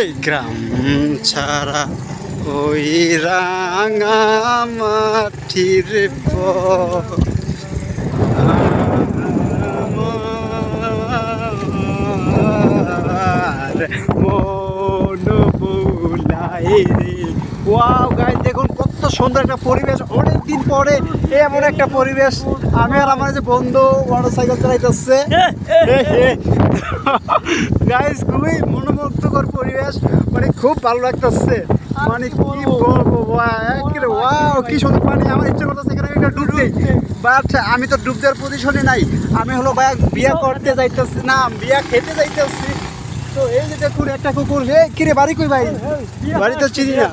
এই গ্রাম ছাড়া ওই রাঙা মাটির মন বুলাই রে। ওয়াও গাইস, দেখুন কত সুন্দর একটা পরিবেশ, অনেকদিন পরে এমন একটা পরিবেশ। আমি আর আমার যে বন্ধু মোটরসাইকেল চালাইতেছে গাইস, খুবই মনোমুগ্ধকর পরিবেশ, মানে খুব ভালো লাগতেছে। মানে কি বলবো, ওয়াও কি সুন্দর পানি। আমার ইচ্ছা করতেছে এখানে একটা ডুব দিই, বাট আমি তো ডুব দেওয়ার পজিশনে নাই। আমি হলো ভাই বিয়া করতে যাইতেছি, না বিয়া খেতে যাইতেছি। তো এই যে দেখুন একটা কুকুর, হে কিরে বাড়ি কই ভাই? বাড়ি তো চিনি না।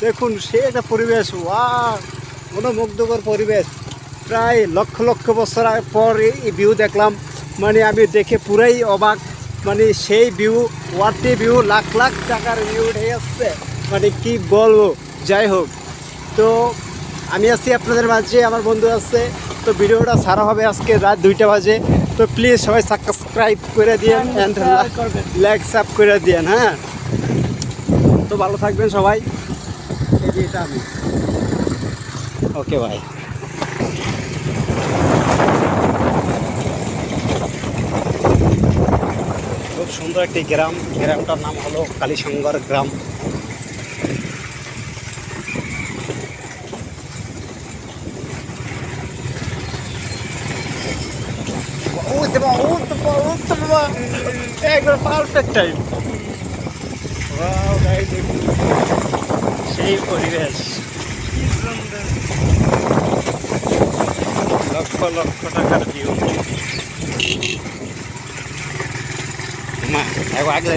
দেখুন সে একটা পরিবেশ, ওয়াও মনোমুগ্ধকর পরিবেশ। প্রায় লক্ষ লক্ষ বছর পর এই ভিউ দেখলাম, মানে আমি দেখে পুরাই অবাক। মানে সেই ভিউ, ওয়ার্ল্ডে ভিউ, লাখ লাখ টাকার ভিউ উঠে আসছে, মানে কি বলবো। যাই হোক, তো আমি আছি আপনাদের মাঝে, আমার বন্ধু আছে। তো ভিডিওটা ছাড়া হবে আজকে রাত 2টা বাজে। তো প্লিজ সবাই সাবস্ক্রাইব করে দিয়েন অ্যান্ড লাইক সাব করে দিয়েন। হ্যাঁ, তো ভালো থাকবেন সবাই। এই যে এটা আমি, ওকে ভাই। খুব সুন্দর একটি গ্রাম, গ্রামটার নাম হলো কালীসঙ্গর গ্রাম। একবার পারফেক্ট টাইম। সেই পরিবেশ, লক্ষ লক্ষ টাকার ভিউ। মা আগে